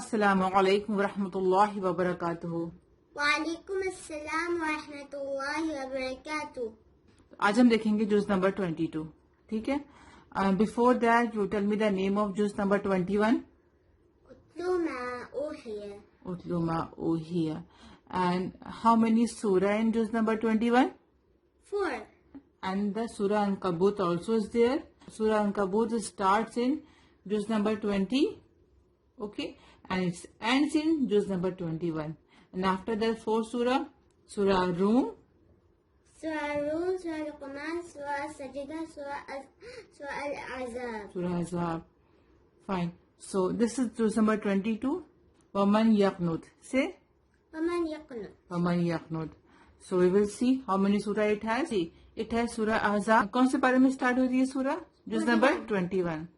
अस्सलामु अलैकुम वरहमतुल्लाहि वबरकातुहू। वालेकुम अस्सलाम वरहमतुल्लाहि वबरकातुहू। आज हम देखेंगे जुज नंबर 22। ठीक है, before that you tell me the name of juice number 21। उतलू मा ओहिया। And how many surah in juz number 21? 4. And the Surah Ankabut also is there. Surah Ankabut starts in juz number 20. Okay, and it ends in juz number 21. And after that 4 surah, Surah Room, Surah Luqman, Surah Sajda, Surah Al-Azab. Surah Azab. Fine. So this is juz number 22. Waman Yaqnut. Say Waman Yaqnut. Waman Yaqnut. So we will see how many surah it has. See, it has Surah Azab. कौन से पारे में start होती है surah? Juz number 21.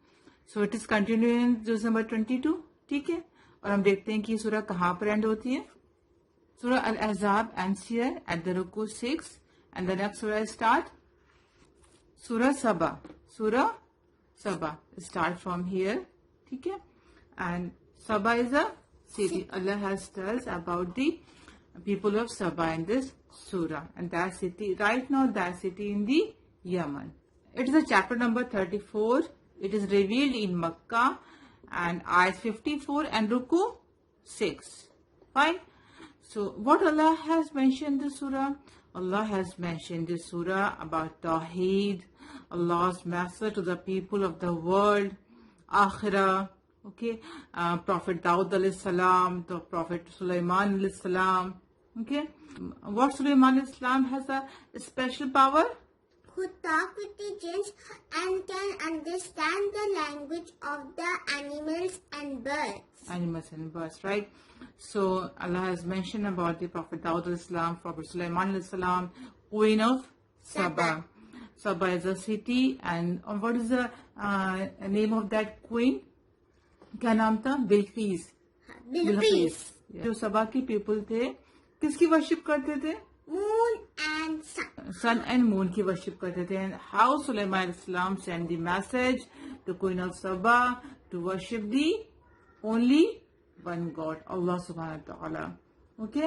So it is continuing juz number 22. ठीक है, और हम देखते हैं कि surah कहाँ पर end होती है. Surah Al-Azab ends here at the ruku 6, and the next surah start. Surah Saba. Surah Saba start from here. ठीक है, and Saba is a city. Allah has tells about the people of Saba in this surah, and that city right now, that city in the Yemen. It is a chapter number 34. It is revealed in Makkah, and ayat 54 and ruku 6. Fine. So what Allah has mentioned in this surah? Allah has mentioned this surah about Tawheed, Allah's message to the people of the world, Akhirah. Okay, Prophet Daud alayhi salam, the Prophet Sulaiman alayhi salam. Okay, what Sulaiman alayhi salam has a special power? Who talk with the jinns and can understand the language of the animals and birds. Animals and birds, right? So Allah has mentioned about the Prophet Daud alayhi salam, Prophet Sulaiman alayhi salam, Queen of Saba. Saba is a city, and what is the name of that queen? क्या नाम था? Bilkis. Bilqis. जो सबा की people थे, किसकी worship करते थे? Moon and sun. Sun and moon की वर्शिप करते थे. And how Sulaiman Islam send the message to queen of Saba to worship the only one God, Allah सुब्हानहू व तआला. Okay,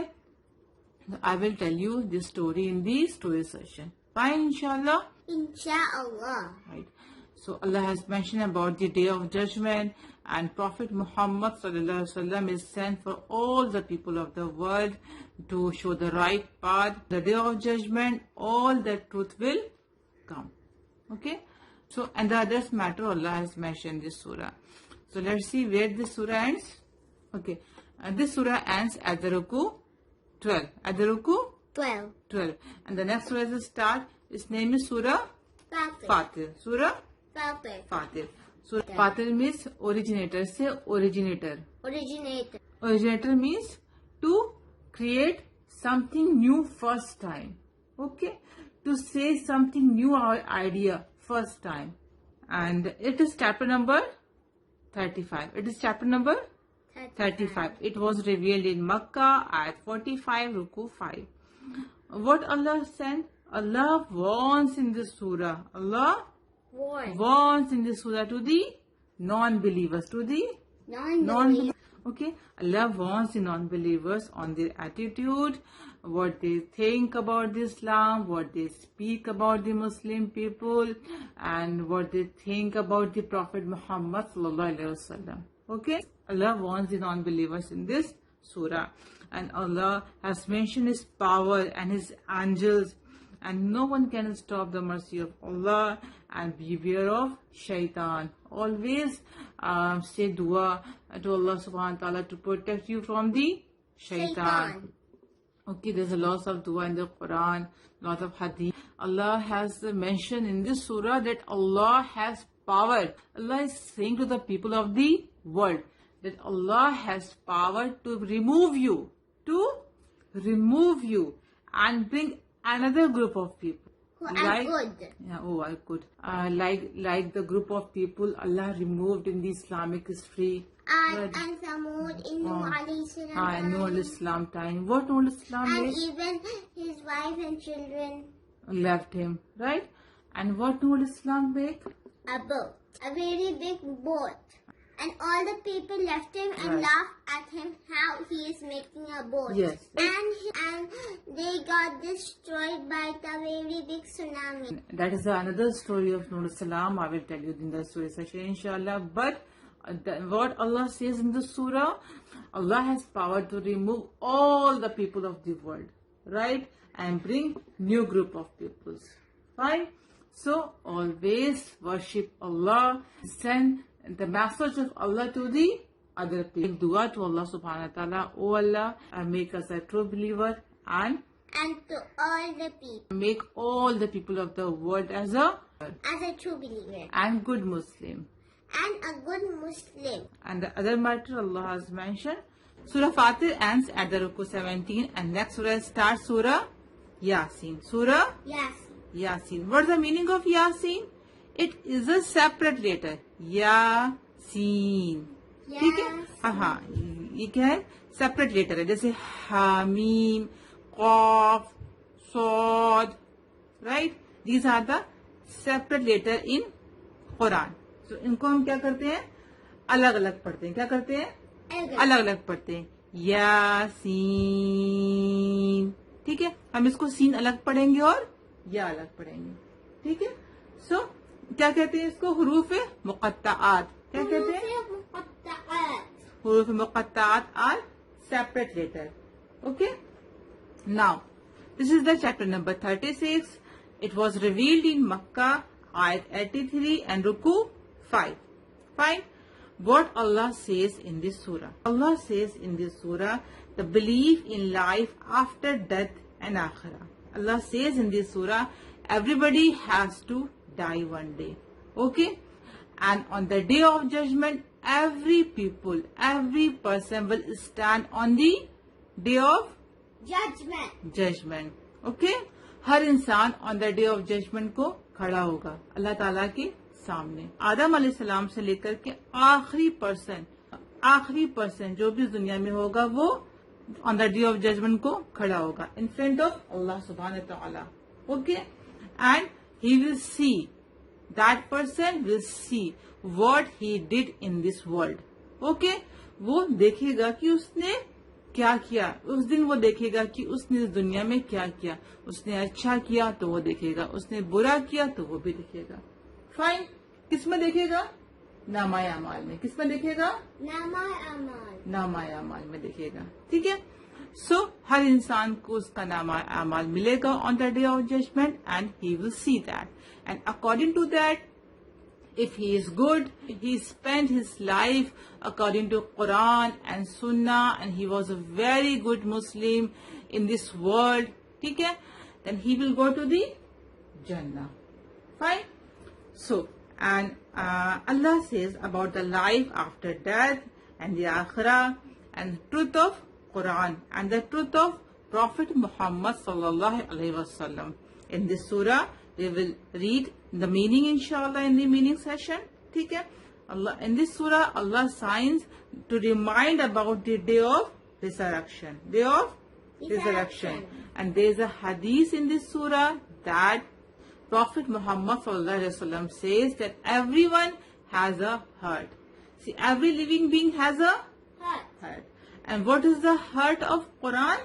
I will tell you this story in the story session. Fine, इंशाल्लाह. Insha'Allah. Right. So Allah has mentioned about the day of judgment, and Prophet Muhammad sallallahu alaihi wasallam is sent for all the people of the world to show the right path. The day of judgment, all the truth will come. Okay. So, and the others matter Allah has mentioned this surah. So let's see where this surah ends. Okay, and this surah ends at the ruku 12. At the ruku 12. And the next surah is the start. Its name is Surah Fatir. Surah Fatir. So Fatir means originator. Say originator. Originator means to create something new first time. Okay, to say something new idea first time. And it is chapter number 35. It is chapter number 35. It was revealed in Makkah at 45 ruku 5. What Allah sent? Allah warns in this surah. Allah warns in this surah to the non-believers, to the non-believers. Okay, Allah warns the non-believers on their attitude, what they think about the Islam, what they speak about the Muslim people, and what they think about the Prophet Muhammad sallallahu alaihi wasallam. Okay, Allah warns the non-believers in this surah, and Allah has mentioned His power and His angels, and no one can stop the mercy of Allah. And beware of shaitan. Always say dua to Allah subhanahu wa ta'ala to protect you from the shaitan. Okay, there's a lot of dua in the Quran, lot of hadith. Allah has mentioned in this surah that Allah has power. Allah is saying to the people of the world that Allah has power to remove you and bring another group of people. Who are good. Yeah, oh, I could. Like the group of people Allah removed in the Islamic history. And Samud in Nuh alayhi salam. And Nuh alayhi salam time. What Nuh alayhi salam And did? even his wife and children. Left him, right? And what Nuh alayhi salam made? A boat. A very big boat. And all the people left him and laughed at him how he is making a boat. Yes. And they got destroyed by the very big tsunami. That is another story of Nuh salam. I will tell you in the surah session, inshallah. But what Allah says in the surah, Allah has power to remove all the people of the world, right? And bring new group of peoples. Fine? So always worship Allah. Send the message of Allah to the other people. Dua to Allah subhanahu wa ta'ala. Oh Allah, make us a true believer and to all the people. Make all the people of the world as a true believer. And good Muslim. And a good Muslim. And the other matter Allah has mentioned. Surah Fatir ends at the Ruku 17 and next surah starts Surah Yasin. Surah Yasin. What is the meaning of Yasin? It is a separate letter. Yasin. ठीक है? हाँ, ये क्या है? Separate letter है. जैसे Hamim, Qaf, Sod, right? These are the separate letter in Quran. So इनको हम क्या करते हैं? अलग अलग पढ़ते हैं. क्या करते हैं? अलग अलग पढ़ते हैं. यासीन. ठीक है? हम इसको सीन अलग पढ़ेंगे और या अलग पढ़ेंगे. ठीक है? So क्या कहते हैं इसको? हुरूफ मुक़त्तआत. क्या कहते हैं? हुरूफ मुक़त्तआत are separate letter. Okay? Now, this is the chapter number 36. It was revealed in Makkah, ayat 83 and Ruku 5. Fine. What Allah says in this surah? Allah says in this surah the belief in life after death and akhirah. Allah says in this surah everybody has to die one day. Okay? And on the day of judgment, every person will stand on the day of judgment. Okay? हर इंसान on the day of judgment को खड़ा होगा अल्लाह ताला के सामने. आदम अलैहिस्सलाम से लेकर के आखिरी पर्सन जो भी दुनिया में होगा वो on the day of judgment को खड़ा होगा in front of Allah subhanahu wa ta'ala. Okay? And he will see, that person will see what he did in this world. Okay? वो देखेगा कि उसने क्या किया. उस दिन वो देखेगा कि उसने इस दुनिया में क्या किया. उसने अच्छा किया तो वो देखेगा, उसने बुरा किया तो वो भी देखेगा. फाइन. किस में देखेगा? नामाए अमाल में. किस में देखेगा? नामाए अमाल में देखेगा. ठीक है? सो हर इंसान को उसका नामाए अमाल मिलेगा on the day of judgment and he will see that. And according to that, if he is good, he spent his life according to Quran and Sunnah and he was a very good Muslim in this world, ठीक है? Then he will go to the Jannah. Fine? So, and Allah says about the life after death and the Akhirah and truth of Quran and the truth of Prophet Muhammad sallallahu alaihi wasallam. In this surah, we will read the meaning inshallah in the meaning session. ठीक है? Allah, in this surah, Allah signs to remind about the day of resurrection. Day of resurrection. And there is a hadith in this surah that Prophet Muhammad sallallahu alaihi wasallam says that everyone has a heart. See, every living being has a heart. And what is the heart of Quran?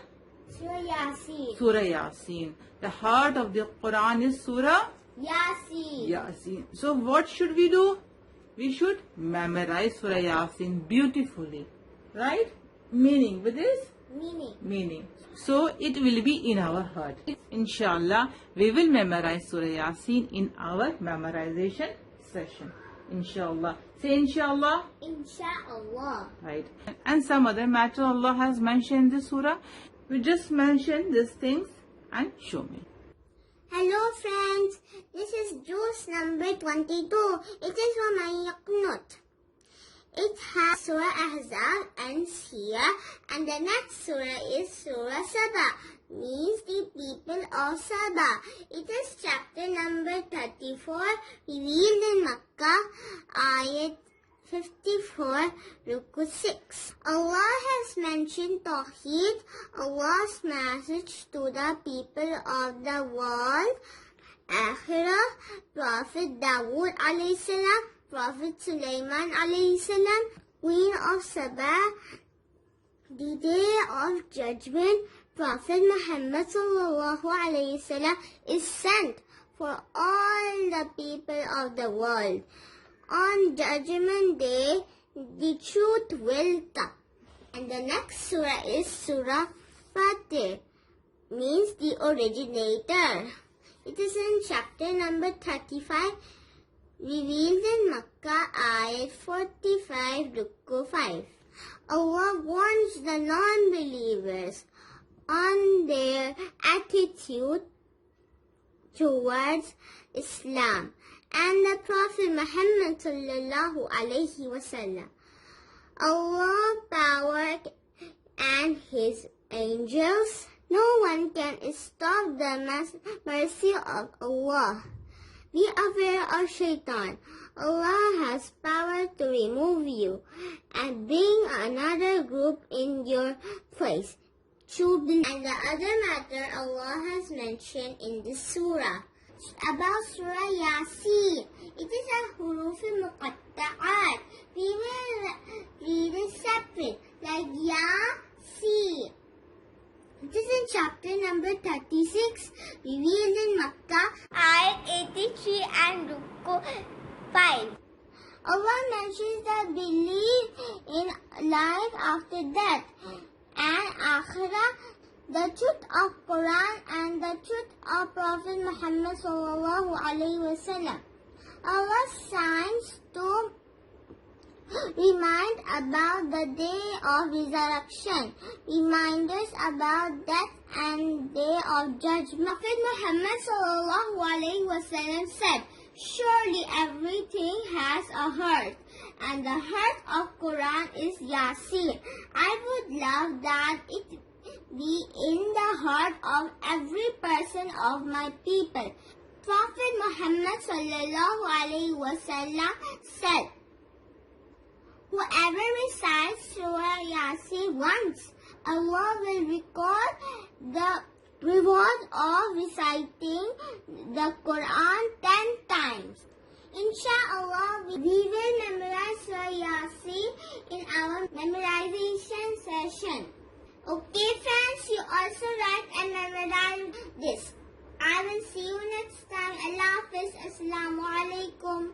Surah Yasin. The heart of the Quran is Surah Yasin. So what should we do? We should memorize Surah Yasin beautifully. Right? Meaning. With this? Meaning. So it will be in our heart. Inshallah, we will memorize Surah Yasin in our memorization session. Inshallah. Say inshallah. Inshallah. Right. And some other matter Allah has mentioned in this surah. We just mention these things and show me. Hello friends, this is juice number 22. It is from my Yaqnut. It has Surah Ahzab and Siyah, and the next surah is Surah Saba, means the people of Saba. It is chapter number 34, revealed in Makkah, ayat 54, Ruku 6. Allah has mentioned Tawheed, Allah's message to the people of the world, Akhirah, Prophet Dawood alayhi salam, Prophet Sulaiman alayhi salam, Queen of Saba, the Day of Judgment, Prophet Muhammad sallallahu alayhi salam is sent for all the people of the world. On Judgment Day, the truth will come. And the next surah is Surah Fatih, means the originator. It is in chapter number 35, revealed in Makkah, ayat 45, Ruku 5. Allah warns the non-believers on their attitude towards Islam and the Prophet Muhammad sallallahu alaihi wasallam. Allah power and His angels, no one can stop the mercy of Allah. Be aware of shaitan. Allah has power to remove you and bring another group in your place. And the other matter Allah has mentioned in this surah. About Surah Yasin. It is a huruf muqatta'at. We will read it separate, like Yasin. It is in chapter number 36, revealed in Makkah, ayat 83 and Ruku 5. Allah mentions the belief in life after death and Akhirah, the truth of Quran and the truth of Prophet Muhammad sallallahu alaihi wasallam. Allah signs to remind about the day of resurrection, reminders about death and day of judgment. Prophet Muhammad sallallahu alaihi wasallam said, surely everything has a heart, and the heart of Quran is Yasin. I would love that it be in the heart of every person of my people. Prophet Muhammad sallallahu alaihi wasallam said, whoever recites Surah Yasin once, Allah will record the reward of reciting the Quran 10 times. Inshallah, we will memorize Surah Yasin in our memorization session. Okay friends, you also write and memorize this. I will see you next time. Allah Hafiz. Assalamu alaikum.